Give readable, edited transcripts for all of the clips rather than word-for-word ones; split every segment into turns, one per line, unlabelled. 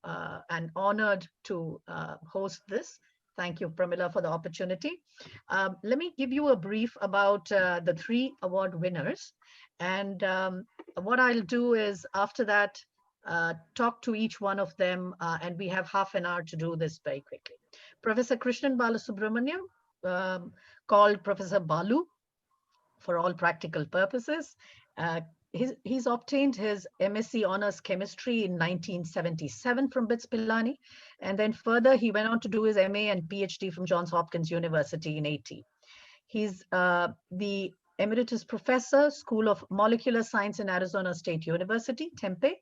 and honored to host this. Thank you, Pramila, for the opportunity. Let me give you a brief about the 3 award winners. And what I'll do is after that, talk to each one of them, and we have half an hour to do this very quickly. Professor Krishnan Balasubramaniam, called Professor Balu for all practical purposes. He's obtained his MSc Honors Chemistry in 1977 from BITS Pilani, and then further he went on to do his MA and PhD from Johns Hopkins University in 80. He's the Emeritus Professor, School of Molecular Science in Arizona State University, Tempe.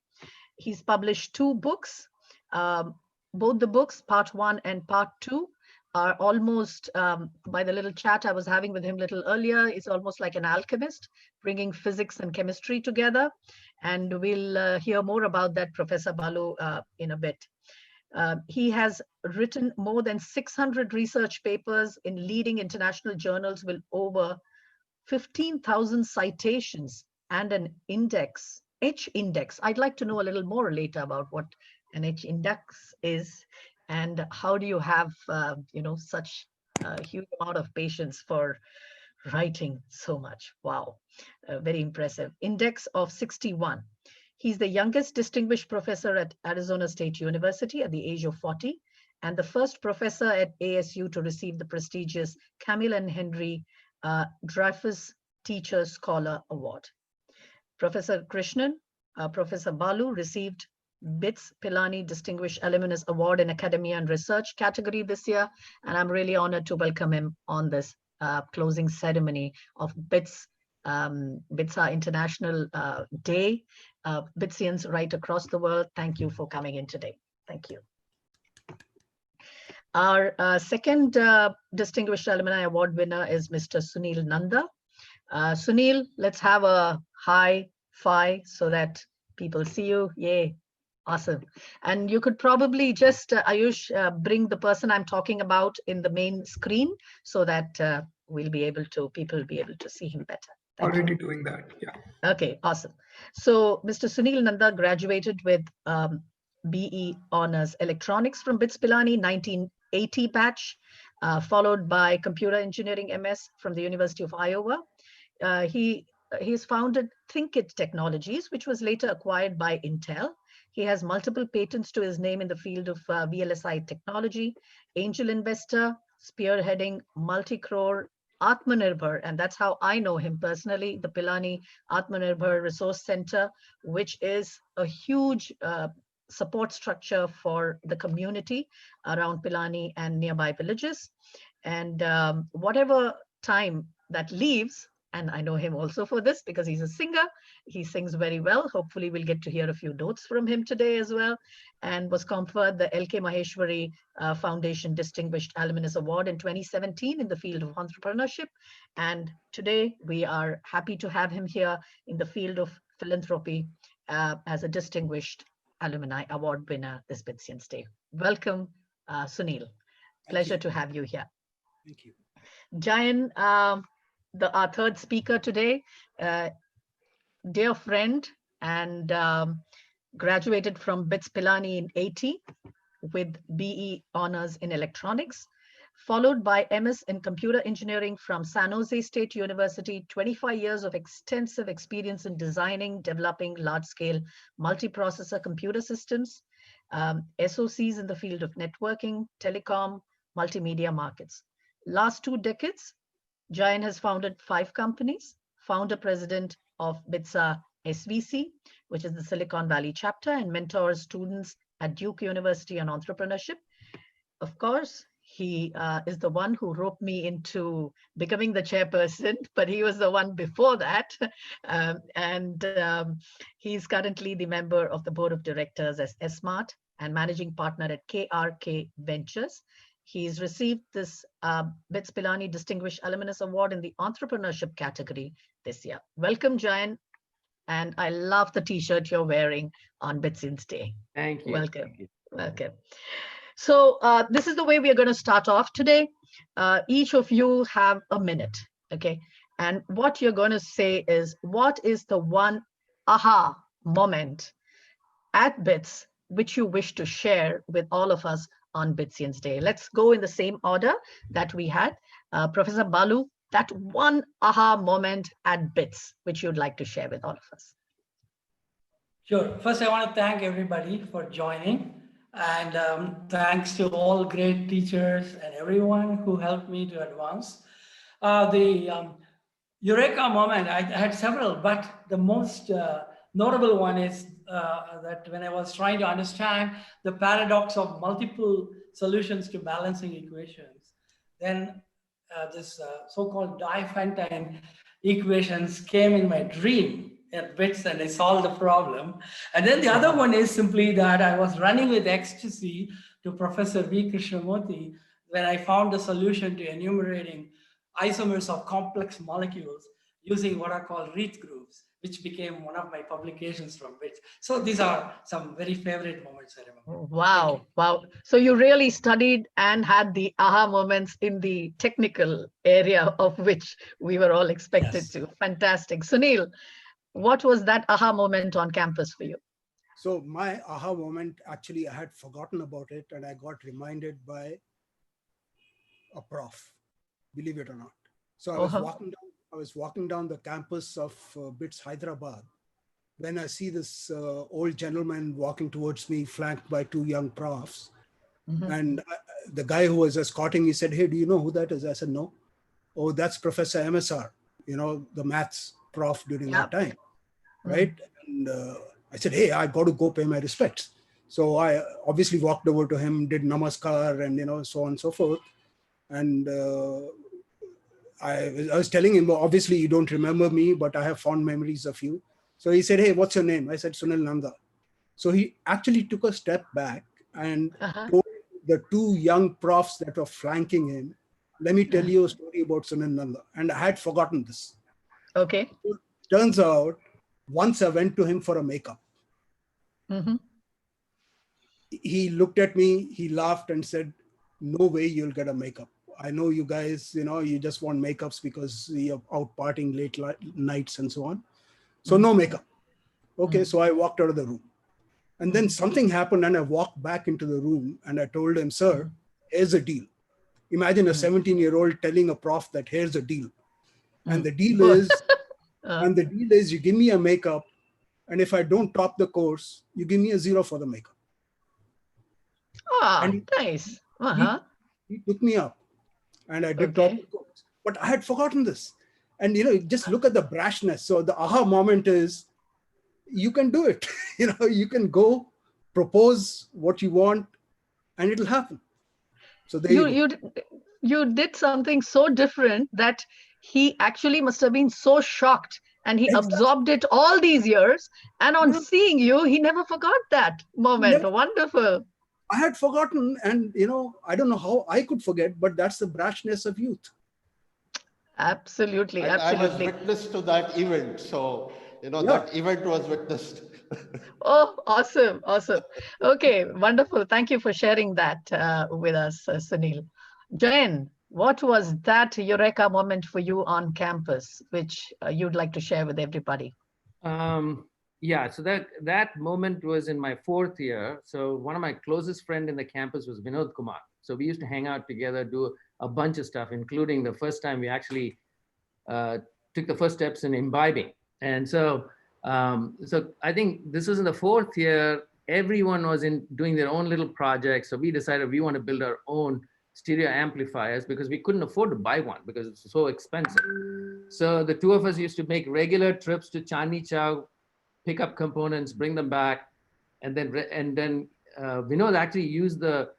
He's published 2 books. Both the books, part 1 and part 2, are almost, by the little chat I was having with him a little earlier, it's almost like an alchemist, bringing physics and chemistry together. And we'll hear more about that, Professor Balu, in a bit. He has written more than 600 research papers in leading international journals with over 15,000 citations and an index, H-index. I'd like to know a little more later about what an H-index is. And how do you have, such a huge amount of patience for writing so much? Wow, very impressive. Index of 61. He's the youngest distinguished professor at Arizona State University at the age of 40, and the first professor at ASU to receive the prestigious Camille and Henry Dreyfus Teacher Scholar Award. Professor Krishnan, Professor Balu received BITS Pilani Distinguished Alumnus Award in Academia and Research category this year, and I'm really honored to welcome him on this closing ceremony of BITS, BITSA International Day. BITSians right across the world, thank you for coming in today. Thank you. Our second Distinguished Alumni Award winner is Mr. Sunil Nanda. Sunil, let's have a high five so that people see you. Yay. Awesome. And you could probably just, Ayush, bring the person I'm talking about in the main screen so that people will be able to see him better.
Already doing that, yeah.
Okay, awesome. So Mr. Sunil Nanda graduated with BE Honors Electronics from BITS Pilani, 1980 batch, followed by Computer Engineering MS from the University of Iowa. He's founded ThinkIt Technologies, which was later acquired by Intel. He has multiple patents to his name in the field of VLSI technology, angel investor, spearheading multi-crore Atmanirbhar, and that's how I know him personally, the Pilani Atmanirbhar Resource Center, which is a huge support structure for the community around Pilani and nearby villages. And whatever time that leaves, and I know him also for this because he's a singer. He sings very well. Hopefully we'll get to hear a few notes from him today as well. And was conferred the L.K. Maheshwari Foundation Distinguished Alumnus Award in 2017 in the field of entrepreneurship. And today we are happy to have him here in the field of philanthropy as a Distinguished Alumni Award winner this BITSians Day. Welcome, Sunil. Pleasure to have you here.
Thank you.
Jayan, our third speaker today, dear friend, and graduated from BITS Pilani in 80 with BE Honors in Electronics, followed by MS in Computer Engineering from San Jose State University, 25 years of extensive experience in designing, developing large-scale multiprocessor computer systems, SOCs in the field of networking, telecom, multimedia markets. Last 2 decades, Jayan has founded 5 companies, founder president of BITSA SVC, which is the Silicon Valley chapter, and mentors students at Duke University on entrepreneurship. Of course, he is the one who roped me into becoming the chairperson, but he was the one before that. He's currently the member of the board of directors as SMART and managing partner at KRK Ventures. He's received this BITS Pilani Distinguished Alumnus Award in the entrepreneurship category this year. Welcome, Jayan. And I love the t-shirt you're wearing on BITSians Day.
Thank you.
Welcome.
Thank you.
Welcome. So this is the way we are going to start off today. Each of you have a minute, okay? And what you're going to say is, what is the one aha moment at BITS which you wish to share with all of us on BITSians Day. Let's go in the same order that we had. Professor Balu, that one aha moment at BITS, which you'd like to share with all of us.
Sure. First, I want to thank everybody for joining. And thanks to all great teachers and everyone who helped me to advance. The Eureka moment, I had several, but the most notable one is that when I was trying to understand the paradox of multiple solutions to balancing equations, then this so-called Diophantine equations came in my dream at bits and I solved the problem. And then the other one is simply that I was running with ecstasy to Professor V. Krishnamurti when I found the solution to enumerating isomers of complex molecules using what are called Reith grooves, which became one of my publications from BITS. So these are some very favorite moments I remember.
Wow, wow. So you really studied and had the aha moments in the technical area of which we were all expected to. Fantastic. Sunil, what was that aha moment on campus for you?
So my aha moment, actually, I had forgotten about it and I got reminded by a prof, believe it or not. So I was walking down the campus of BITS Hyderabad when I see this old gentleman walking towards me, flanked by two young profs. And the guy who was escorting, he said, "Hey, do you know who that is?" I said, "No." "Oh, that's Professor MSR, the maths prof during that time." Right? And I said, "Hey, I got to go pay my respects." So I obviously walked over to him, did namaskar and, so on and so forth. And I was telling him, well, obviously you don't remember me, but I have fond memories of you. So he said, "Hey, what's your name?" I said, "Sunil Nanda." So he actually took a step back and told the two young profs that were flanking him, "Let me tell you a story about Sunil Nanda." And I had forgotten this.
Okay.
Turns out, once I went to him for a makeup. He looked at me, he laughed and said, "No way you'll get a makeup. I know you guys, you just want makeups because you're out partying late nights and so on. So no makeup." Okay, so I walked out of the room. And then something happened and I walked back into the room and I told him, "Sir, here's a deal." Imagine a 17-year-old telling a prof that here's a deal. And the deal is, you give me a makeup, and if I don't top the course, you give me a 0 for the makeup.
And nice.
He took me up and I did top the course. But I had forgotten this. And just look at the brashness. So the aha moment is, you can do it. You can go propose what you want and it'll happen. So there
you did something so different that he actually must have been so shocked, and he absorbed it all these years. And on seeing you, he never forgot that moment. Wonderful.
I had forgotten, and I don't know how I could forget, but that's the brashness of youth.
Absolutely,
I was
absolutely.
witness to that event, so that event was witnessed.
Oh, awesome, awesome. Okay, wonderful. Thank you for sharing that with us, Sunil. Jain, what was that eureka moment for you on campus, which you'd like to share with everybody?
Yeah, so that moment was in my 4th year. So one of my closest friend in the campus was Vinod Kumar. So we used to hang out together, do a bunch of stuff, including the first time we actually took the first steps in imbibing. And so I think this was in the 4th year. Everyone was doing their own little projects. So we decided we want to build our own stereo amplifiers because we couldn't afford to buy one because it's so expensive. So the two of us used to make regular trips to Chandni Chowk, pick up components, bring them back, and then Vinod actually used the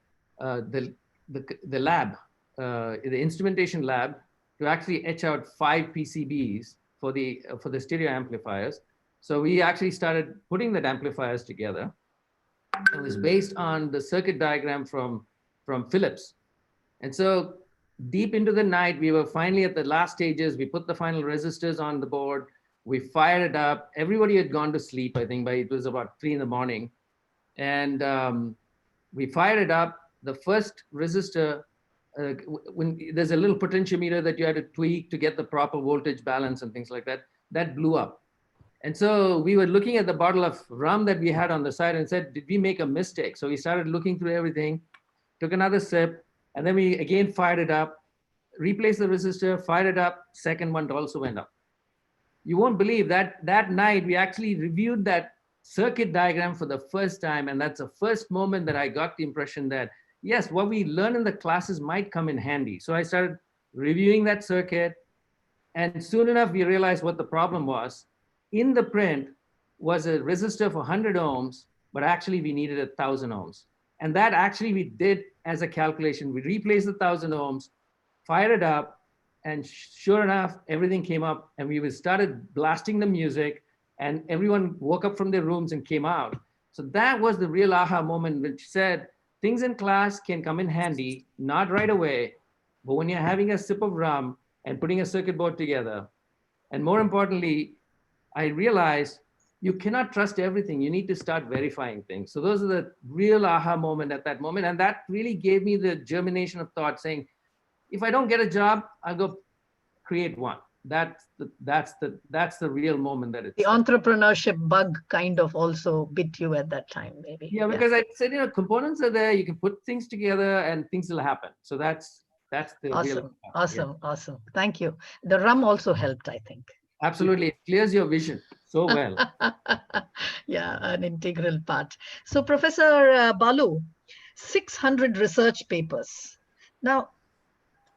lab, the instrumentation lab, to actually etch out 5 PCBs for the stereo amplifiers. So we actually started putting the amplifiers together. It was based on the circuit diagram from Philips. And so deep into the night, we were finally at the last stages. We put the final resistors on the board. We fired it up. Everybody had gone to sleep, I think, it was about 3 in the morning. And we fired it up. The first resistor, when there's a little potentiometer that you had to tweak to get the proper voltage balance and things like that, that blew up. And so we were looking at the bottle of rum that we had on the side and said, did we make a mistake? So we started looking through everything, took another sip, and then we again fired it up, replaced the resistor, fired it up, second one also went up. You won't believe that that night we actually reviewed that circuit diagram for the first time. And that's the first moment that I got the impression that, yes, what we learn in the classes might come in handy. So I started reviewing that circuit. And soon enough, we realized what the problem was. In the print was a resistor for 100 ohms, but actually we needed 1,000 ohms. And that actually we did as a calculation. We replaced the 1,000 ohms, fired it up, and sure enough, everything came up and we started blasting the music and everyone woke up from their rooms and came out. So that was the real aha moment, which said things in class can come in handy, not right away, but when you're having a sip of rum and putting a circuit board together. And more importantly, I realized you cannot trust everything. You need to start verifying things. So those are the real aha moment at that moment. And that really gave me the germination of thought saying, if I don't get a job, I'll go create one. That's the real moment that it's
the entrepreneurship bug kind of also bit you at that time, maybe.
Yeah, because I said, components are there. You can put things together and things will happen. So that's the
awesome.
real.
Awesome. Thank you. The rum also helped, I think.
Absolutely. It clears your vision so well.
Yeah, an integral part. So Professor Balu, 600 research papers. Now,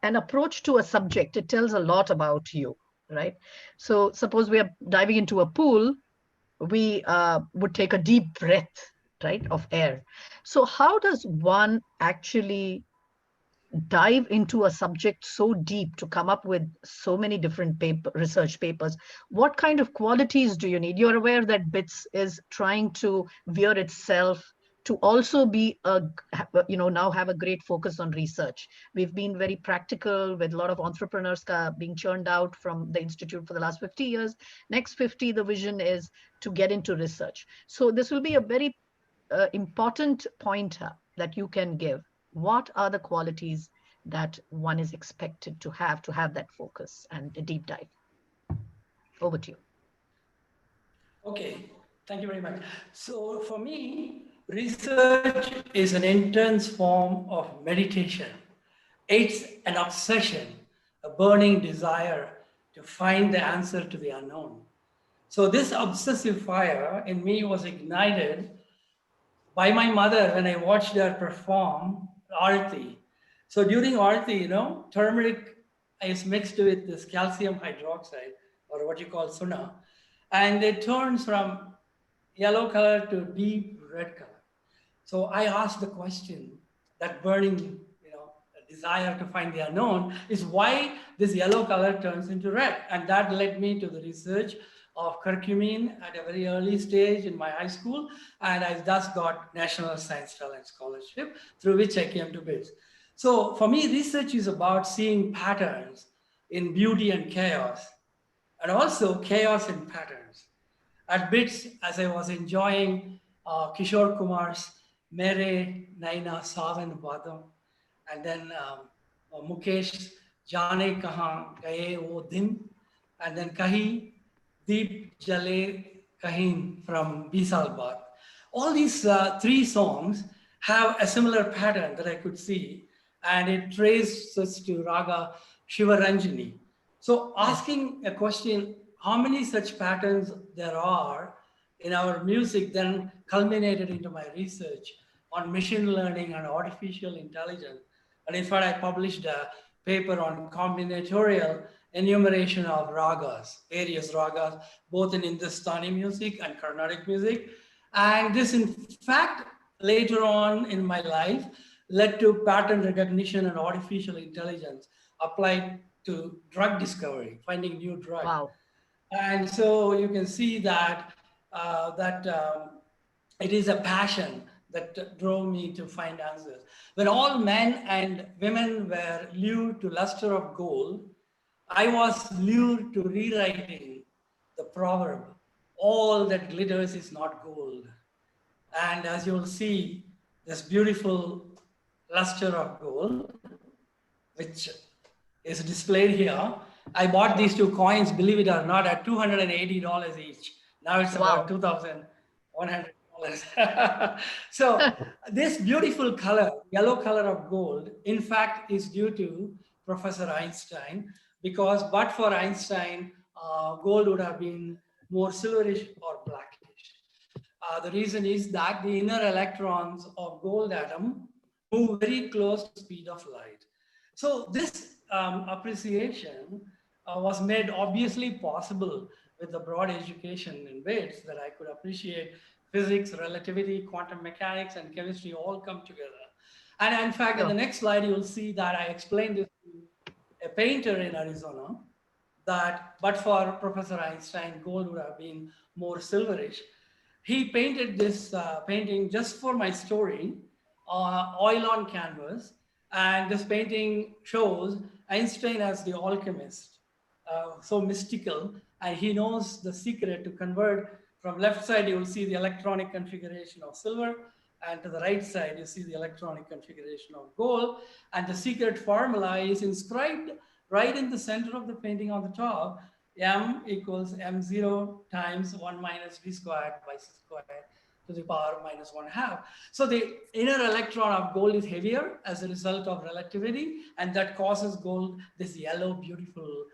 an approach to a subject, it tells a lot about you, right? So suppose we are diving into a pool, we would take a deep breath, right, of air. So how does one actually dive into a subject so deep to come up with so many different research papers? What kind of qualities do you need? You're aware that BITS is trying to veer itself to also be now have a great focus on research. We've been very practical with a lot of entrepreneurs being churned out from the institute for the last 50 years. Next 50, the vision is to get into research. So this will be a very important pointer that you can give. What are the qualities that one is expected to have that focus and a deep dive? Over to you.
Okay, thank you very much. So for me, research is an intense form of meditation. It's an obsession, a burning desire to find the answer to the unknown. So this obsessive fire in me was ignited by my mother when I watched her perform Arati. So during Arati, turmeric is mixed with this calcium hydroxide, or what you call suna, and it turns from yellow color to deep red color. So I asked the question, that burning desire to find the unknown is why this yellow color turns into red. And that led me to the research of curcumin at a very early stage in my high school. And I thus got National Science Talent Scholarship, through which I came to BITS. So for me, research is about seeing patterns in beauty and chaos, and also chaos in patterns. At BITS, as I was enjoying Kishore Kumar's Mere Naina Savan Badam, and then Mukesh Jane Kahan Gaye Wo Din, and then Kahi Deep Jale Kahin from Bisal Baat. All these three songs have a similar pattern that I could see, and it traces to Raga Shivaranjani. So asking a question, how many such patterns there are in our music, then culminated into my research on machine learning and artificial intelligence. And in fact, I published a paper on combinatorial enumeration of ragas, various ragas, both in Hindustani music and Carnatic music. And this, in fact, later on in my life, led to pattern recognition and artificial intelligence applied to drug discovery, finding new drugs.
Wow.
And so you can see that it is a passion that drove me to find answers. When all men and women were lured to luster of gold, I was lured to rewriting the proverb, all that glitters is not gold. And as you'll see, this beautiful luster of gold, which is displayed here. I bought these two coins, believe it or not, at $280 each, Now it's about $2,100. So this beautiful color, yellow color of gold, in fact, is due to Professor Einstein, because but for Einstein, gold would have been more silverish or blackish. The reason is that the inner electrons of gold atom move very close to the speed of light. So this appreciation was made obviously possible with the broad education in BITS, that I could appreciate physics, relativity, quantum mechanics, and chemistry all come together. And in fact, in the next slide, you'll see that I explained this to a painter in Arizona, that but for Professor Einstein, gold would have been more silverish. He painted this painting just for my story, oil on canvas. And this painting shows Einstein as the alchemist, so mystical, and he knows the secret to convert. From left side, you will see the electronic configuration of silver, and to the right side, you see the electronic configuration of gold. And the secret formula is inscribed right in the center of the painting on the top. M equals M0 times 1 minus V squared by C squared to the power minus 1/2. So the inner electron of gold is heavier as a result of relativity, and that causes gold this yellow, beautiful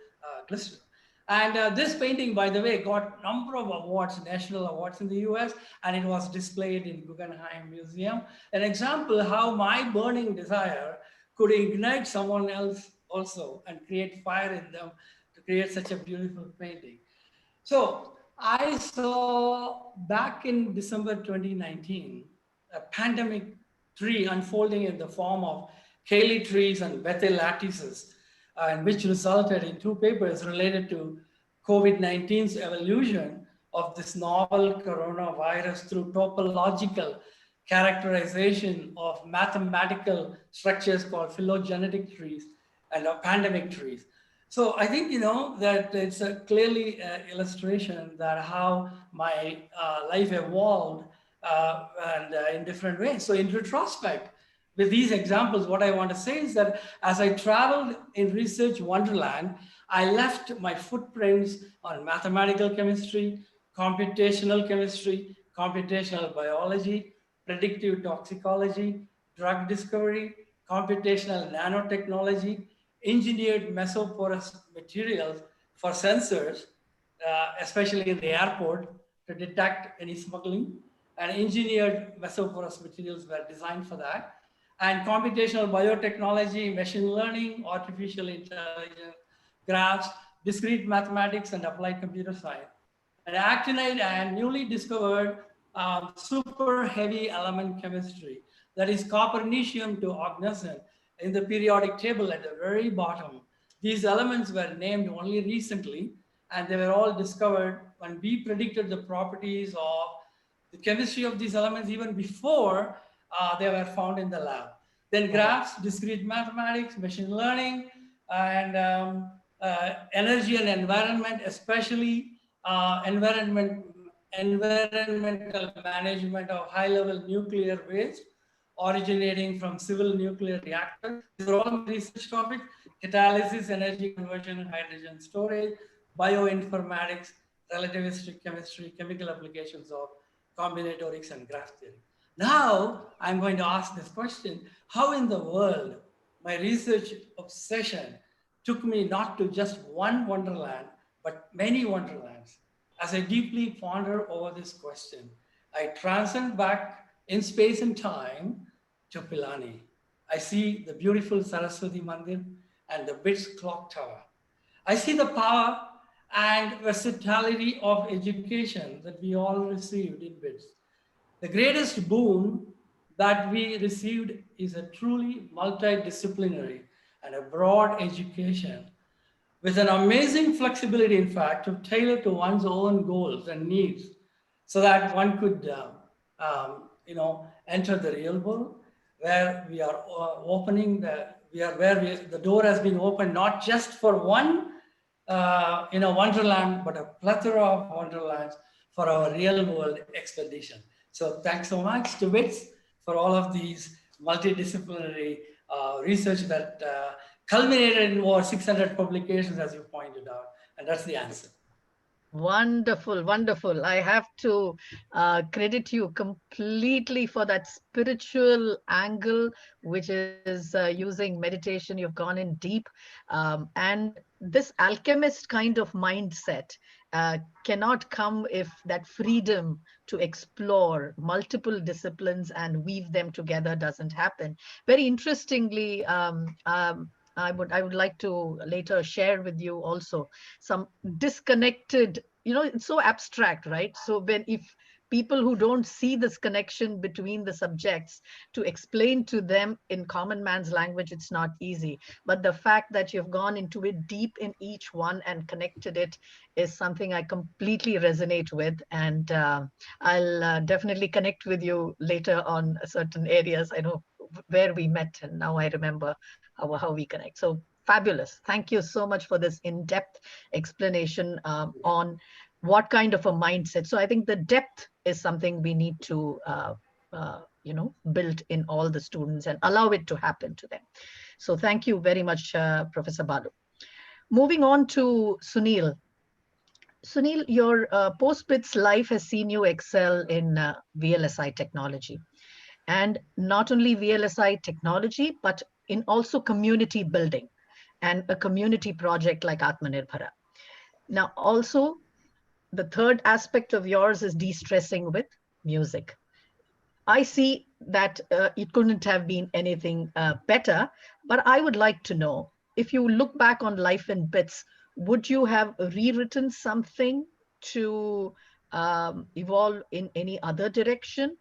glister. And this painting, by the way, got a number of awards, national awards in the US, and it was displayed in Guggenheim Museum. An example how my burning desire could ignite someone else also and create fire in them to create such a beautiful painting. So I saw back in December 2019, a pandemic tree unfolding in the form of Cayley trees and Bethel lattices, and which resulted in 2 papers related to COVID-19's evolution of this novel coronavirus through topological characterization of mathematical structures called phylogenetic trees and pandemic trees. So I think, that it's a clearly illustration that how my life evolved and in different ways. So in retrospect, with these examples, what I want to say is that as I traveled in research wonderland, I left my footprints on mathematical chemistry, computational biology, predictive toxicology, drug discovery, computational nanotechnology, engineered mesoporous materials for sensors, especially in the airport to detect any smuggling, and engineered mesoporous materials were designed for that. And computational biotechnology, machine learning, artificial intelligence, graphs, discrete mathematics, and applied computer science. And actinide and newly discovered super heavy element chemistry, that is copernicium to oganesson in the periodic table at the very bottom. These elements were named only recently, and they were all discovered when we predicted the properties of the chemistry of these elements even before they were found in the lab. Then graphs, discrete mathematics, machine learning, and energy and environment, especially environmental management of high-level nuclear waste originating from civil nuclear reactors. These are all research topics: catalysis, energy conversion, hydrogen storage, bioinformatics, relativistic chemistry, chemical applications of combinatorics and graph theory. Now, I'm going to ask this question: how in the world my research obsession took me not to just one wonderland, but many wonderlands? As I deeply ponder over this question, I transcend back in space and time to Pilani. I see the beautiful Saraswati Mandir and the BITS clock tower. I see the power and versatility of education that we all received in BITS. The greatest boon that we received is a truly multidisciplinary and a broad education with an amazing flexibility, in fact, to tailor to one's own goals and needs so that one could, enter the real world where we are opening the door has been opened not just for one, wonderland, but a plethora of wonderlands for our real world expedition. So thanks so much to BITS for all of these multidisciplinary research that culminated in over 600 publications, as you pointed out. And that's the answer.
Wonderful, wonderful. I have to credit you completely for that spiritual angle, which is using meditation. You've gone in deep. And this alchemist kind of mindset cannot come if that freedom to explore multiple disciplines and weave them together doesn't happen. Very interestingly, I would like to later share with you also some disconnected, it's so abstract, right? So when if people who don't see this connection between the subjects, to explain to them in common man's language, it's not easy. But the fact that you've gone into it deep in each one and connected it is something I completely resonate with. And I'll definitely connect with you later on certain areas. I know where we met, and now I remember how we connect. So fabulous. Thank you so much for this in-depth explanation on what kind of a mindset. So I think the depth is something we need to build in all the students and allow it to happen to them. So thank you very much, Professor Balu. Moving on to Sunil. Sunil, your post-BITS life has seen you excel in VLSI technology. And not only VLSI technology, but in also community building and a community project like Atmanirbhara. Now, also, the third aspect of yours is de-stressing with music. I see that it couldn't have been anything better, but I would like to know, if you look back on life in bits, would you have rewritten something to evolve in any other direction?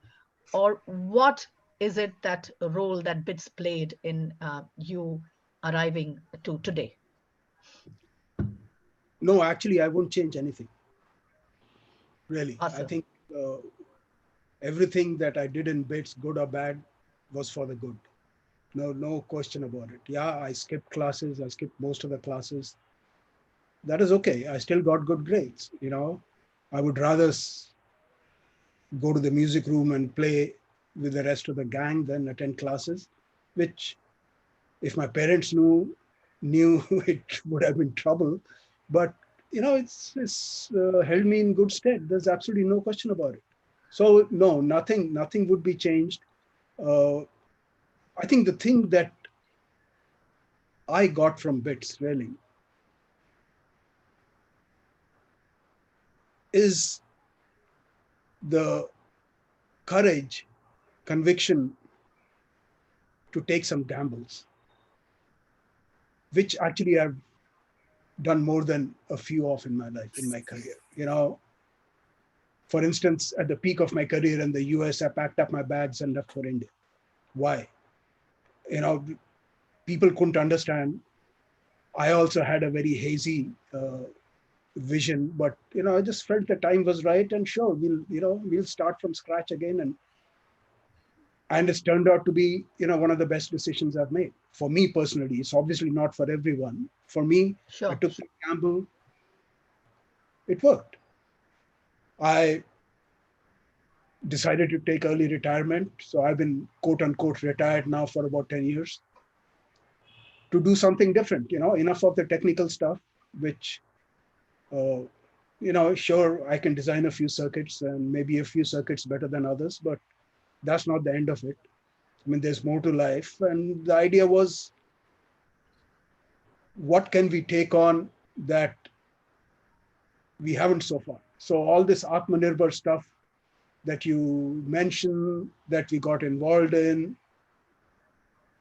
Or what is it that role that bits played in you arriving to today?
No, actually, I won't change anything. Really.
Awesome.
I think everything that I did in bits, good or bad, was for the good. No question about it. Yeah, I skipped classes. I skipped most of the classes. That is okay. I still got good grades. I would rather go to the music room and play with the rest of the gang than attend classes, which if my parents knew it would have been trouble. But it's held me in good stead. There's absolutely no question about it. So no, nothing would be changed. I think the thing that I got from bits really is the courage, conviction to take some gambles, which actually I've done more than a few of in my life, in my career. For instance, at the peak of my career in the US, I packed up my bags and left for India. Why? People couldn't understand. I also had a very hazy vision, but I just felt the time was right, and sure, we'll start from scratch again, and it's turned out to be one of the best decisions I've made for me personally. It's obviously not for everyone. For me,
Sure.
I took the gamble. It worked. I decided to take early retirement, so I've been quote unquote retired now for about 10 years to do something different. Enough of the technical stuff, which sure, I can design a few circuits and maybe a few circuits better than others, but that's not the end of it. I mean, there's more to life. And the idea was, what can we take on that we haven't so far? So all this Atmanirbhar stuff that you mentioned, that we got involved in,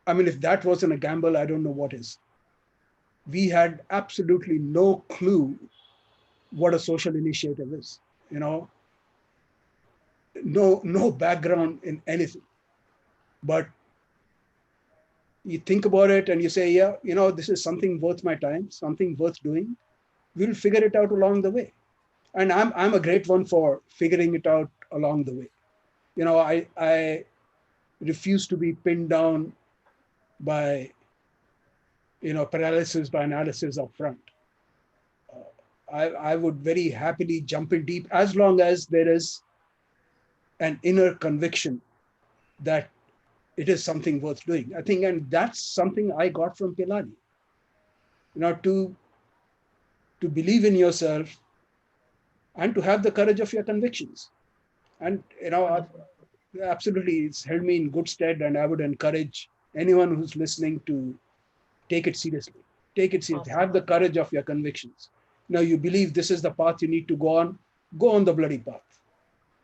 I mean, if that wasn't a gamble, I don't know what is. We had absolutely no clue what a social initiative is, no background in anything. But you think about it and you say, yeah, this is something worth my time, something worth doing. We'll figure it out along the way. And I'm a great one for figuring it out along the way. I refuse to be pinned down by, paralysis by analysis up front. I would very happily jump in deep as long as there is an inner conviction that it is something worth doing. I think, and that's something I got from Pilani. To believe in yourself, and to have the courage of your convictions. And,
Wonderful.
absolutely, it's held me in good stead. And I would encourage anyone who's listening to take it seriously. Take it seriously.
Awesome.
Have the courage of your convictions. You believe this is the path you need to go on the bloody path.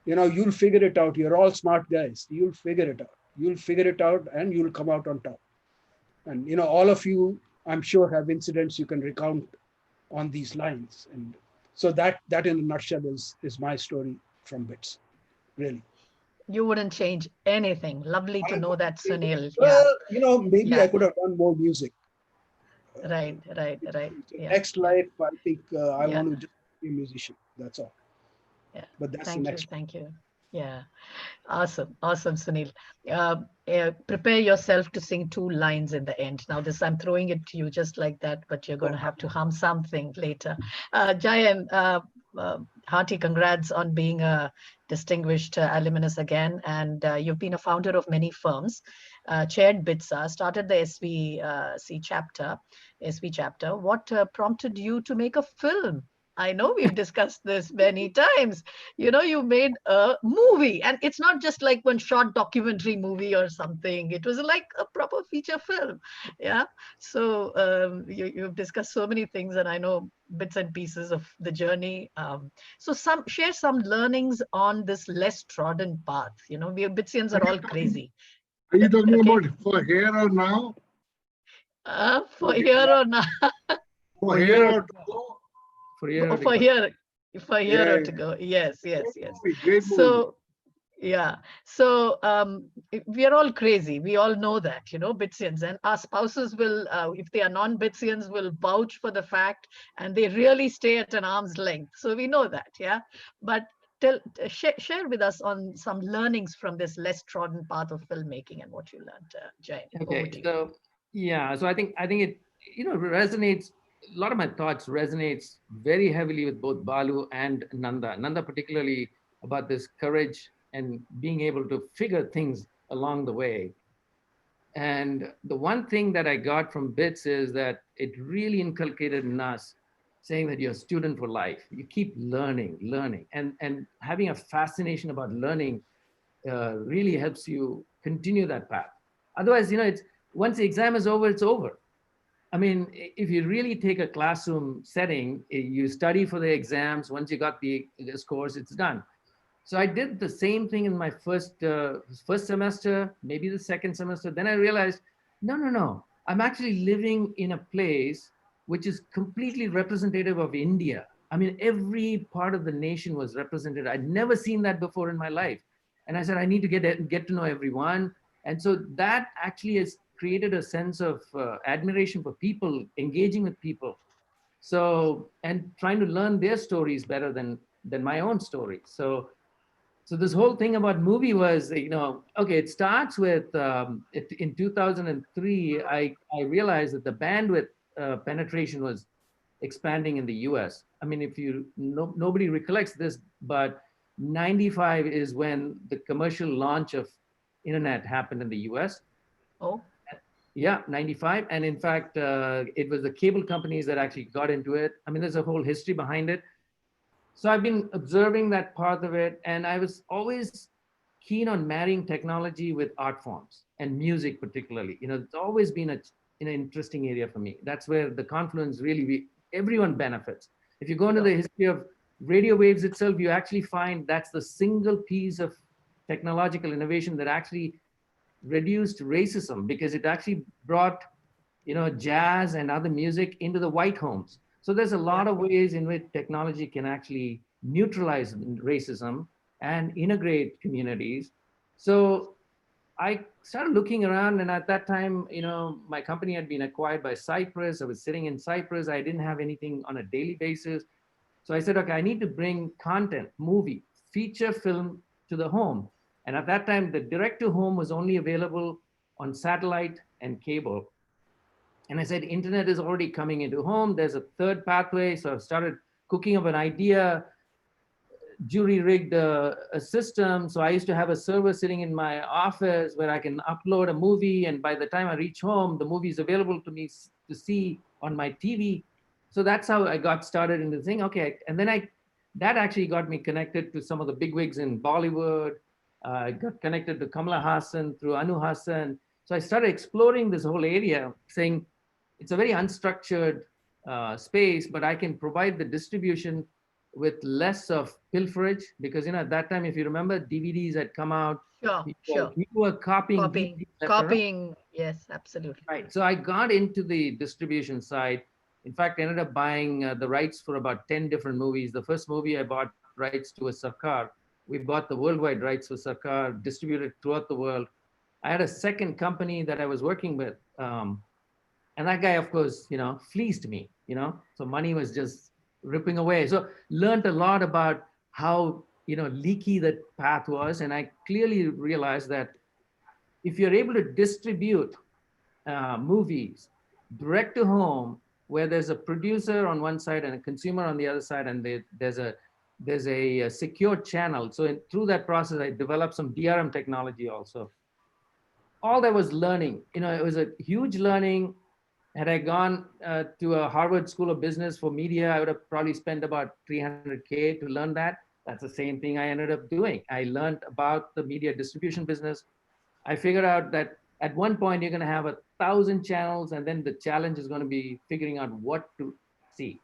You'll figure it out. You're all smart guys. You'll figure it out. You'll figure it out and you'll come out on top. And, all of you, I'm sure, have incidents you can recount on these lines. And so that in a nutshell is my story from BITS, really.
You wouldn't change anything. Lovely to know that, Sunil. Yeah.
Well, maybe
Yeah.
I could have done more music.
Right. Yeah.
Next life, I think I
Yeah.
want to just be a musician. That's all.
Yeah.
But that's the
Thank you.
next.
Thank you. Yeah. Awesome, Sunil. Prepare yourself to sing 2 lines in the end. Now, this I'm throwing it to you just like that, but you're going to have to hum something later. Jayan, hearty congrats on being a distinguished alumnus again, and you've been a founder of many firms, chaired BITSA, started the SV chapter. What prompted you to make a film? I know we've discussed this many times. You made a movie, and it's not just like one short documentary movie or something. It was like a proper feature film. Yeah. So you've discussed so many things, and I know bits and pieces of the journey. So share some learnings on this less trodden path. We BITSians are all crazy.
Are you talking
Okay.
about for here or now?
For here or now?
For here or to go?
For years
For
ago.
here
Yeah,
or to go. Yes.
Great movie, great movie.
So yeah. So we are all crazy. We all know that, BITSians, and our spouses will, if they are non-BITSians, will vouch for the fact, and they really stay at an arm's length. So we know that, yeah. But share with us on some learnings from this less trodden path of filmmaking and what you learned, Jay.
Okay, so yeah, so I think it resonates. A lot of my thoughts resonates very heavily with both Balu and Nanda. Nanda particularly about this courage and being able to figure things along the way. And the one thing that I got from BITS is that it really inculcated in us saying that you're a student for life. You keep learning, and having a fascination about learning really helps you continue that path. Otherwise, it's once the exam is over, it's over. I mean, if you really take a classroom setting, you study for the exams. Once you got the scores, it's done. So I did the same thing in my first semester, maybe the second semester. Then I realized, no. I'm actually living in a place which is completely representative of India. I mean, every part of the nation was represented. I'd never seen that before in my life. And I said, I need to get to know everyone. And so that actually has created a sense of admiration for people, engaging with people. So, and trying to learn their stories better than my own story. So this whole thing about movie was, okay, it starts with, in 2003, I realized that the bandwidth penetration was expanding in the US. I mean, if nobody recollects this, but 95 is when the commercial launch of internet happened in the US.
Oh.
Yeah, 95. And in fact, it was the cable companies that actually got into it. I mean, there's a whole history behind it. So I've been observing that part of it. And I was always keen on marrying technology with art forms and music particularly. It's always been an interesting area for me. That's where the confluence really, everyone benefits. If you go into the history of radio waves itself, you actually find that's the single piece of technological innovation that actually reduced racism, because it actually brought, jazz and other music into the white homes. So there's a lot of ways in which technology can actually neutralize racism and integrate communities. So I started looking around, and at that time, my company had been acquired by Cyprus. I was sitting in Cyprus. I didn't have anything on a daily basis. So I said, okay, I need to bring content, movie, feature film to the home. And at that time, the direct to home was only available on satellite and cable. And I said, internet is already coming into home. There's a third pathway. So I started cooking up an idea, jury rigged a system. So I used to have a server sitting in my office where I can upload a movie. And by the time I reach home, the movie is available to me to see on my TV. So that's how I got started in the thing. Okay. And then I that actually got me connected to some of the bigwigs in Bollywood. I got connected to Kamala Hassan through Anu Hassan. So I started exploring this whole area, saying it's a very unstructured space, but I can provide the distribution with less of pilferage because, at that time, if you remember, DVDs had come out.
Sure.
People were copying
Copying,
DVDs left and right.
copying. Yes, absolutely.
Right. So I got into the distribution side. In fact, I ended up buying the rights for about 10 different movies. The first movie I bought rights to was Sarkar. We bought the worldwide rights for Sarkar, distributed throughout the world. I had a second company that I was working with. And that guy, of course, fleeced me, so money was just ripping away. So learned a lot about how, leaky that path was. And I clearly realized that if you're able to distribute movies direct to home, where there's a producer on one side and a consumer on the other side, and there's a secure channel. So through that process, I developed some DRM technology also. All that was learning, it was a huge learning. Had I gone to a Harvard School of Business for media, I would have probably spent about $300K to learn that. That's the same thing I ended up doing. I learned about the media distribution business. I figured out that at one point you're going to have 1,000 channels, and then the challenge is going to be figuring out what to see.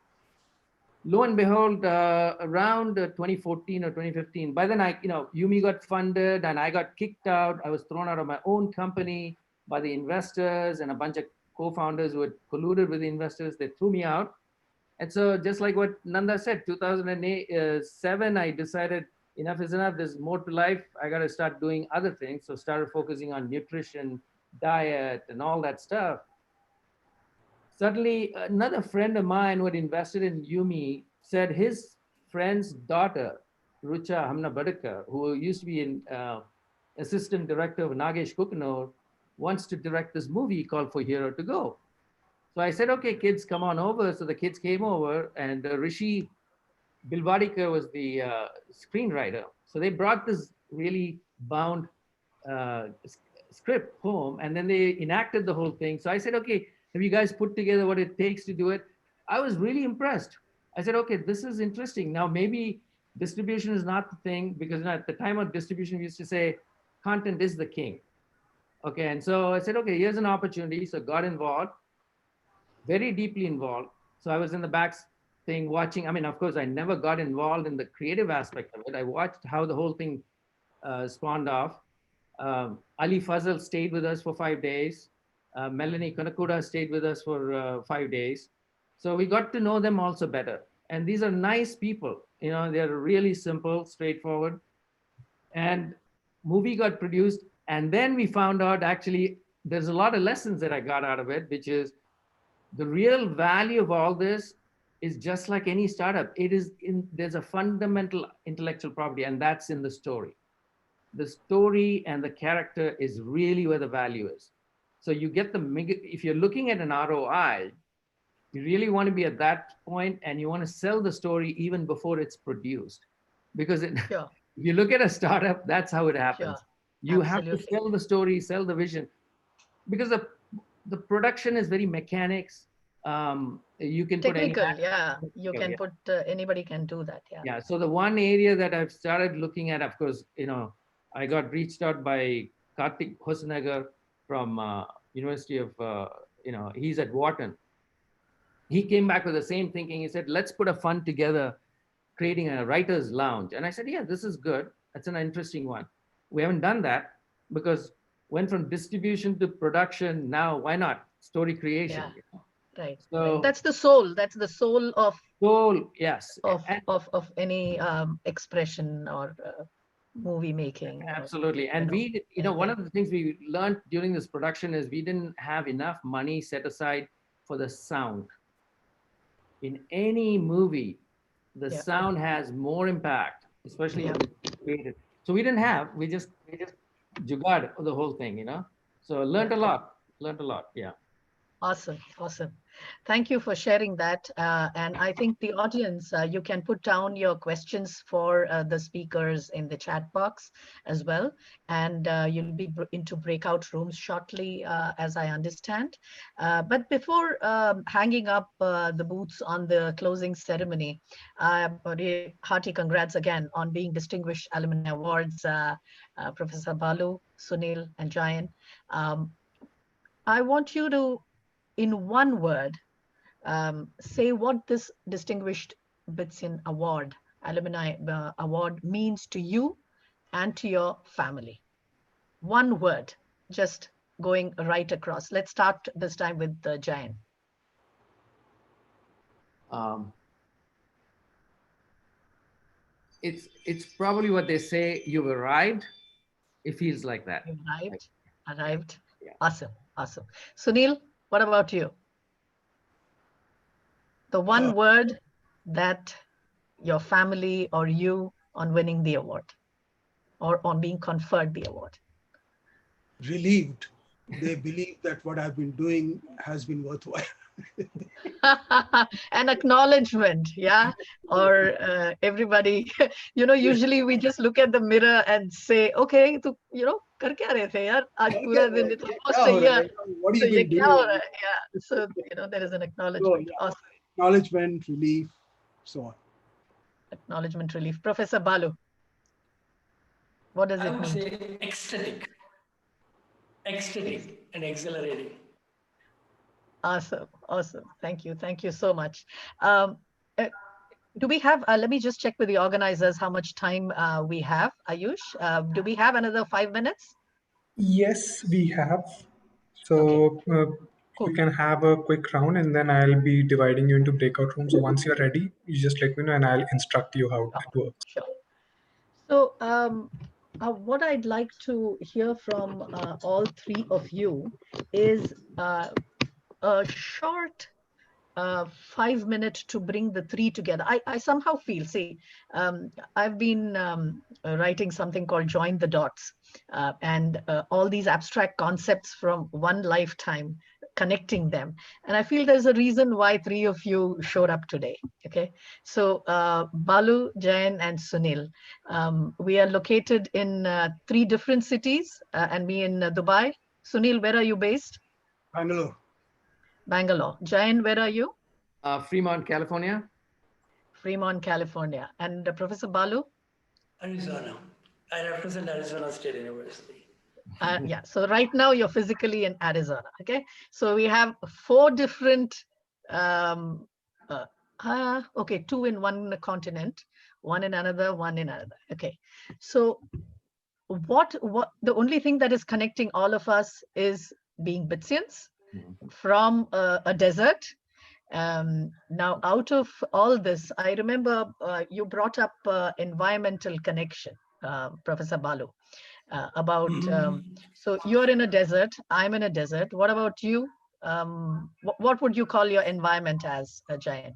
Lo and behold, around 2014 or 2015, by then Yumi got funded and I got kicked out. I was thrown out of my own company by the investors and a bunch of co-founders who had colluded with the investors. They threw me out. And so just like what Nanda said, 2007, I decided enough is enough. There's more to life. I got to start doing other things. So started focusing on nutrition, diet, and all that stuff. Suddenly, another friend of mine who had invested in Yumi said his friend's daughter, Rucha Hamna Badekar, who used to be an assistant director of Nagesh Kukanor, wants to direct this movie called For Hero to Go. So I said, okay, kids, come on over. So the kids came over, and Rishi Bilwadikar was the screenwriter. So they brought this really bound script home, and then they enacted the whole thing. So I said, okay, have you guys put together what it takes to do it? I was really impressed. I said, okay, this is interesting. Now, maybe distribution is not the thing, because at the time of distribution, we used to say content is the king. Okay, and so I said, okay, here's an opportunity. So got involved, very deeply involved. So I was in the back thing watching. I mean, of course, I never got involved in the creative aspect of it. I watched how the whole thing spawned off. Ali Fazal stayed with us for 5 days. Melanie Kanakuda stayed with us for 5 days. So we got to know them also better. And these are nice people. They're really simple, straightforward. And movie got produced. And then we found out, actually, there's a lot of lessons that I got out of it, which is the real value of all this is just like any startup. There's a fundamental intellectual property, and that's in the story. The story and the character is really where the value is. So you get if you're looking at an ROI, you really want to be at that point, and you want to sell the story even before it's produced. Because if you look at a startup, that's how it happens. You have to sell the story, sell the vision, because the production is very mechanics. You can
technical,
put
you can put anybody can do that.
Yeah. So the one area that I've started looking at, of course, I got reached out by Karthik Hosanagar from University of he's at Wharton. He came back with the same thinking. He said, let's put a fund together, creating a writer's lounge. And I said, yeah, this is good. That's an interesting one. We haven't done that because went from distribution to production. Now, why not story creation?
Right.
So
that's the soul. That's the soul of
yes,
of any expression or movie making.
Absolutely. And we, one of the things we learned during this production is we didn't have enough money set aside for the sound. In any movie, the sound has more impact, especially when it's created. So we just jugad the whole thing, So learned a lot. Yeah.
Awesome, awesome. Thank you for sharing that. And I think the audience, you can put down your questions for the speakers in the chat box as well. And you'll be into breakout rooms shortly, as I understand. But before hanging up the boots on the closing ceremony, hearty congrats again on being Distinguished Alumni Awards, Professor Balu, Sunil, and Jayan. I want you to, in one word, say what this Distinguished BITSian Award, Alumni Award means to you and to your family. One word, just going right across. Let's start this time with Jayan.
It's probably what they say, you've arrived. It feels like that.
Arrived.
Yeah.
Awesome, awesome. Sunil, what about you? The one word that your family or you on winning the award or on being conferred the award.
Relieved. They believe that what I've been doing has been worthwhile.
An acknowledgement, yeah, or everybody, usually we just look at the mirror and say, okay, to, kar kya rahe the yaar? Aaj pura din itna mast hai yaar.
What
So
have you
ye
been
kya ho
doing?
raha hai? Yeah, so there is an
So,
acknowledgement.
yeah,
Awesome.
acknowledgement, relief, so on.
Acknowledgement, relief. Professor Balu, what does
I
it
would
mean?
say ecstatic and exhilarating.
Awesome, awesome. Thank you so much. Do we have, let me just check with the organizers how much time we have, Ayush. Do we have another 5 minutes?
Yes, we have. So
Okay.
we
Cool.
can have a quick round and then I'll be dividing you into breakout rooms. So once you're ready, you just let me know and I'll instruct you how it works.
Sure. So what I'd like to hear from all three of you is a short 5 minutes to bring the three together. I somehow feel, see, I've been writing something called Join the Dots, and all these abstract concepts from one lifetime, connecting them. And I feel there's a reason why three of you showed up today, okay? So Balu, Jayan, and Sunil, we are located in three different cities, and me in Dubai. Sunil, where are you based?
Bangalore.
Bangalore. Jayan, where are you?
Fremont, California.
Fremont, California. And Professor Balu?
Arizona. I represent Arizona State University.
Yeah, so right now you're physically in Arizona, okay? So we have four different, okay, two in one continent, one in another, one in another, okay? So what the only thing that is connecting all of us is being BITSians from a desert. Now, out of all this, I remember you brought up environmental connection, Professor Balu, about, so you're in a desert, I'm in a desert. What about you? What would you call your environment as, Jayan?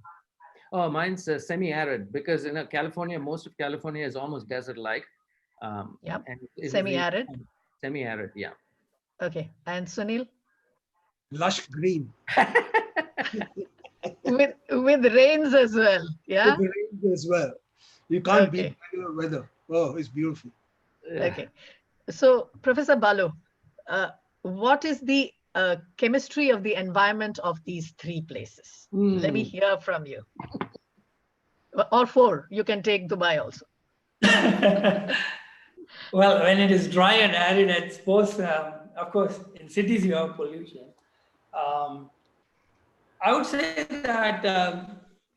Oh, mine's semi-arid because California, most of California is almost desert-like.
Yep,
and
semi-arid.
Semi-arid, yeah.
Okay, and Sunil?
Lush green.
with rains as well, yeah?
With rains as well. You can't beat
Okay.
Bangalore weather. Oh, it's beautiful.
Okay. So, Professor Balu, what is the chemistry of the environment of these three places? Let me hear from you. Or four. You can take Dubai also.
Well, when it is dry and arid, I suppose, of course, in cities you have pollution. I would say that, the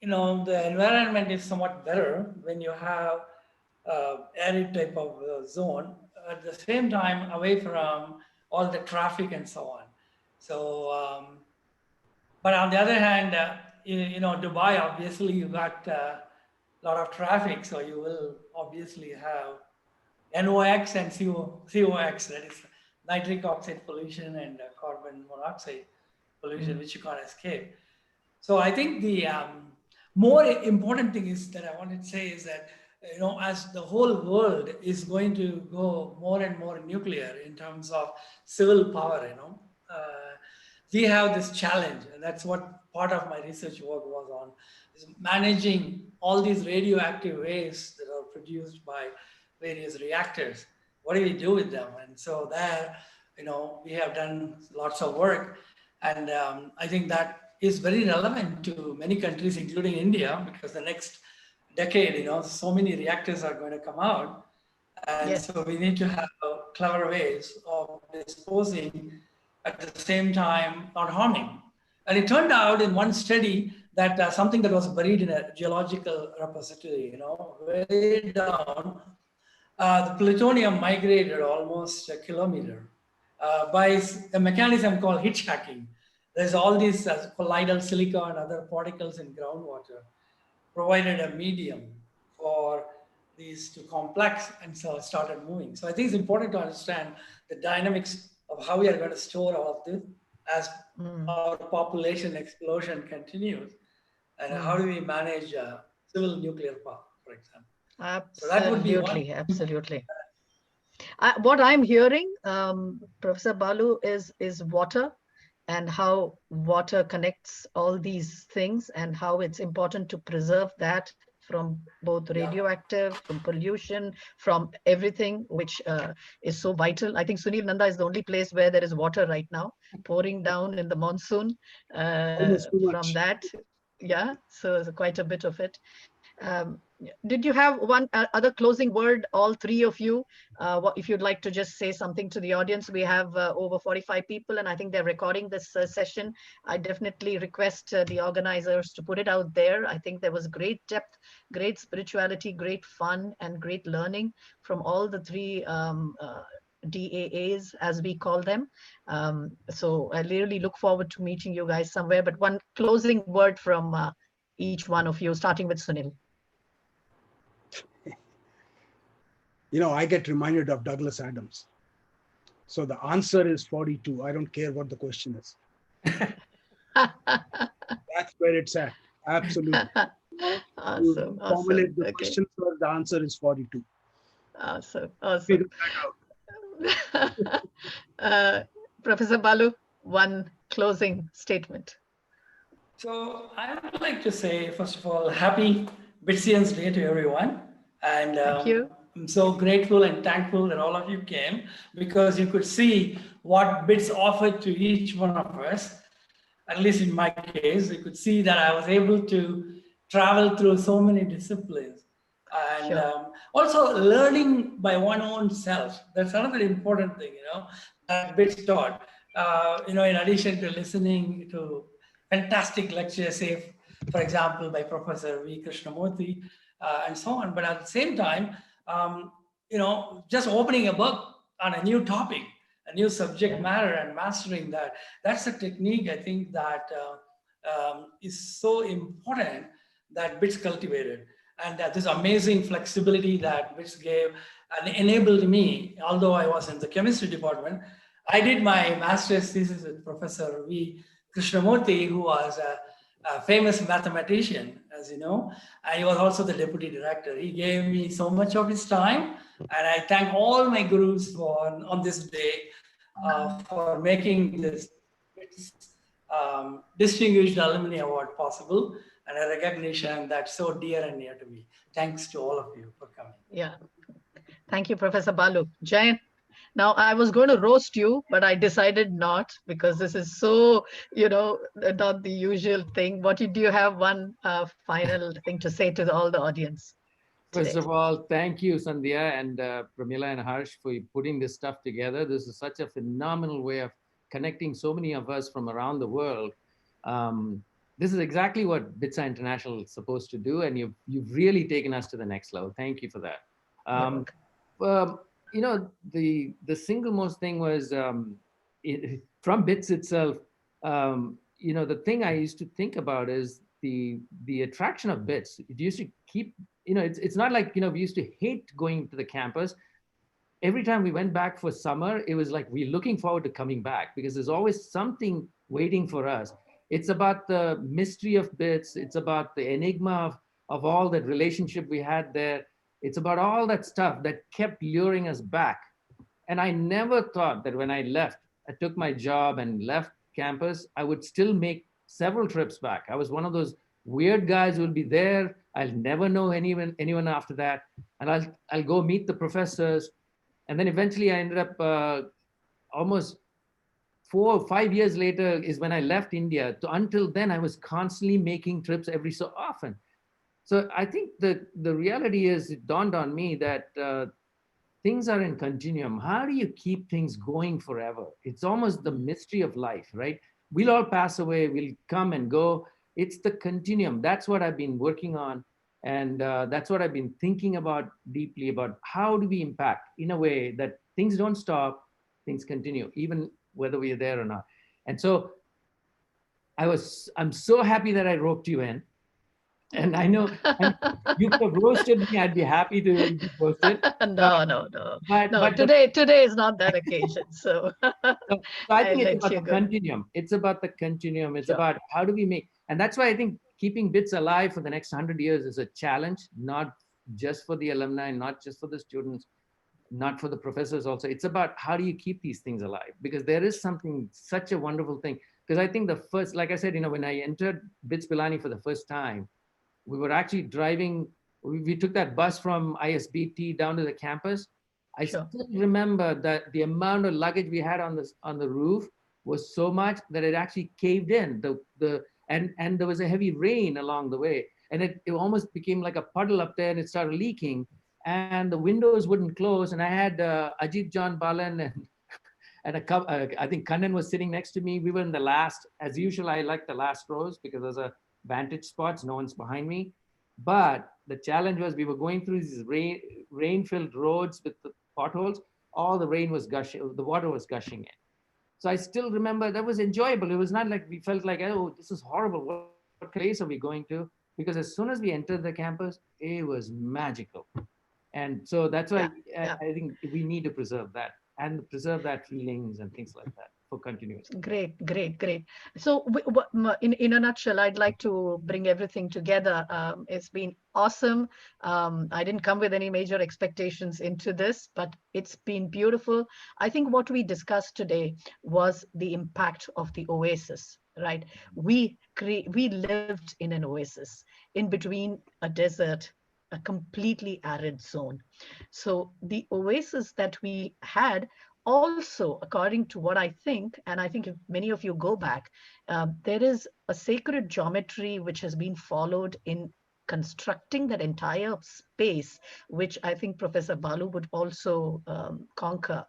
environment is somewhat better when you have arid type of zone. At the same time, away from all the traffic and so on. So, but on the other hand, Dubai, obviously you got a lot of traffic, so you will obviously have NOx and COX, that is nitric oxide pollution and carbon monoxide pollution, which you can't escape. So I think the more important thing is that I wanted to say is that, as the whole world is going to go more and more nuclear in terms of civil power, we have this challenge, and that's what part of my research work was on, is managing all these radioactive waste that are produced by various reactors. What do we do with them? And so there, we have done lots of work, and I think that is very relevant to many countries, including India, because the next decade, so many reactors are going to come out. And
Yes.
so we need to have clever ways of disposing at the same time not harming. And it turned out in one study that something that was buried in a geological repository, way down, the plutonium migrated almost a kilometer by a mechanism called hitchhiking. There's all these colloidal silica and other particles in groundwater provided a medium for these to complex and so started moving. So I think it's important to understand the dynamics of how we are going to store all of this as our population explosion continues, and how do we manage civil nuclear power, for example.
Absolutely,
so that would be one.
absolutely. What I'm hearing, Professor Balu, is water, and how water connects all these things, and how it's important to preserve that from both radioactive, from pollution, from everything, which is so vital. I think Sunil Nanda is the only place where there is water right now, pouring down in the monsoon from that. Yeah, so quite a bit of it. Did you have one other closing word, all three of you? If you'd like to just say something to the audience, we have over 45 people, and I think they're recording this session. I definitely request the organizers to put it out there. I think there was great depth, great spirituality, great fun, and great learning from all the three DAAs, as we call them. So I really look forward to meeting you guys somewhere. But one closing word from each one of you, starting with Sunil.
I get reminded of Douglas Adams. So the answer is 42. I don't care what the question is. That's where it's at. Absolutely.
Awesome.
Formulate the
Okay.
question, so the answer is 42.
Awesome.
Figure
Awesome.
that out.
Professor Balu, one closing statement.
So I would like to say, first of all, happy BITSians Day to everyone. And
Thank you.
I'm so grateful and thankful that all of you came, because you could see what BITS offered to each one of us. At least in my case, you could see that I was able to travel through so many disciplines. And
Sure.
Also learning by one own self. That's another important thing, that BITS taught. In addition to listening to fantastic lectures, say, for example, by Professor V. Krishnamurthy, and so on. But at the same time, just opening a book on a new topic, a new subject matter, and mastering that, that's a technique, I think, that is so important that BITS cultivated. And that this amazing flexibility that BITS gave and enabled me, although I was in the chemistry department, I did my master's thesis with Professor V. Krishnamurthy, who was a famous mathematician, as you know, and he was also the deputy director. He gave me so much of his time, and I thank all my gurus on this day for making this distinguished alumni award possible, and a recognition that's so dear and near to me. Thanks to all of you for coming.
Yeah. Thank you, Professor Balu. Jayan, now I was going to roast you, but I decided not, because this is so, not the usual thing. Do you have one final thing to say to all the audience today?
First of all, thank you, Sandhya and Pramila and Harsh, for putting this stuff together. This is such a phenomenal way of connecting so many of us from around the world. This is exactly what BITSA International is supposed to do, and you've really taken us to the next level. Thank you for that. The single most thing was from BITS itself. The thing I used to think about is the attraction of BITS. It used to keep, it's not like, we used to hate going to the campus. Every time we went back for summer, it was like we're looking forward to coming back, because there's always something waiting for us. It's about the mystery of BITS. It's about the enigma of all that relationship we had there. It's about all that stuff that kept luring us back. And I never thought that when I left, I took my job and left campus, I would still make several trips back. I was one of those weird guys who will be there. I'll never know anyone after that. And I'll go meet the professors. And then eventually I ended up almost 4 or 5 years later is when I left India. Until then, I was constantly making trips every so often. So I think the reality is, it dawned on me that things are in continuum. How do you keep things going forever? It's almost the mystery of life, right? We'll all pass away, we'll come and go. It's the continuum. That's what I've been working on. And that's what I've been thinking about deeply, about how do we impact in a way that things don't stop, things continue, even whether we are there or not. And so I'm so happy that I roped you in. And I know you could have roasted me. I'd be happy to be roasted.
No.
But
Today is not that occasion. So,
so I think
I'll
it's
let
about
you
the
go.
continuum. It's about the continuum. It's
Sure.
about how do we make, and that's why I think keeping BITS alive for the next 100 years is a challenge, not just for the alumni, not just for the students, not for the professors also. It's about how do you keep these things alive? Because there is something, such a wonderful thing. Because I think the first, like I said, when I entered BITS Pilani for the first time, we were actually driving, we took that bus from ISBT down to the campus. I
Sure.
still remember that the amount of luggage we had on the roof was so much that it actually caved in. And there was a heavy rain along the way. And it almost became like a puddle up there, and it started leaking. And the windows wouldn't close. And I had Ajit John Balan and I think Kannan was sitting next to me. We were in the last, as usual, I like the last rows because there's a vantage spots, no one's behind me. But the challenge was we were going through these rain-filled roads with the potholes. All the rain was gushing, the water was gushing in. So I still remember that was enjoyable. It was not like we felt like, oh, this is horrible. What place are we going to? Because as soon as we entered the campus, it was magical. And so that's why I think we need to preserve that and preserve that feelings and things like that for continuity.
Great. So in a nutshell, I'd like to bring everything together. It's been awesome. I didn't come with any major expectations into this, but it's been beautiful. I think what we discussed today was the impact of the oasis, right? We lived in an oasis in between a desert, a completely arid zone. So the oasis that we had also, according to what I think, and I think if many of you go back, there is a sacred geometry which has been followed in constructing that entire space, which I think Professor Balu would also concur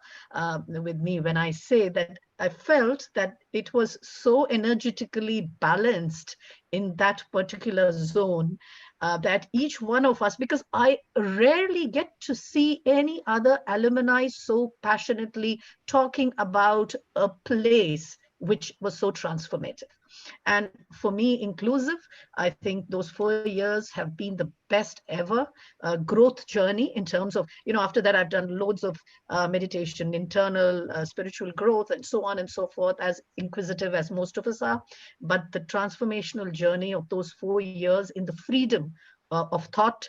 with me when I say that I felt that it was so energetically balanced in that particular zone that each one of us, because I rarely get to see any other alumni so passionately talking about a place which was so transformative. And for me, inclusive, I think those 4 years have been the best ever growth journey in terms of, after that, I've done loads of meditation, internal spiritual growth, and so on and so forth, as inquisitive as most of us are. But the transformational journey of those 4 years in the freedom of thought,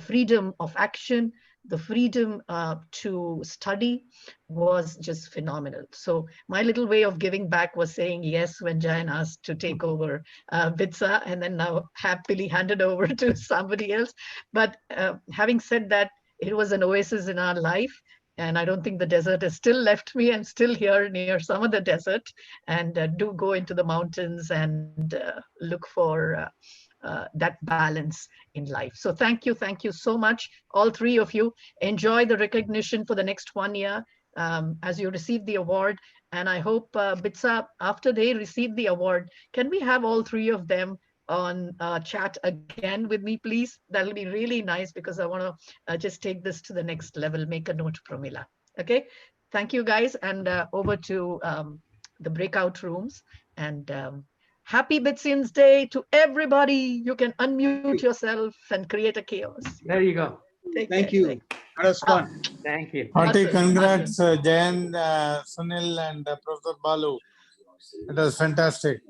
freedom of action, the freedom to study was just phenomenal. So my little way of giving back was saying yes when Jayan asked to take over BITSA, and then now happily handed over to somebody else. But having said that, it was an oasis in our life. And I don't think the desert has still left me. I'm still here near some of the desert, and do go into the mountains and look for that balance in life. So thank you so much, all three of you. Enjoy the recognition for the next 1 year as you receive the award. And I hope BITSA, after they receive the award, can we have all three of them on chat again with me, please? That'll be really nice, because I want to just take this to the next level. Make a note, Pramila. Okay, thank you guys, and over to the breakout rooms. And happy BITSians Day to everybody. You can unmute yourself and create a chaos.
There you go.
Thank you. That was fun.
Thank you.
Hearty
Awesome.
congrats, Jayan, Sunil, and Professor Balu. It was fantastic.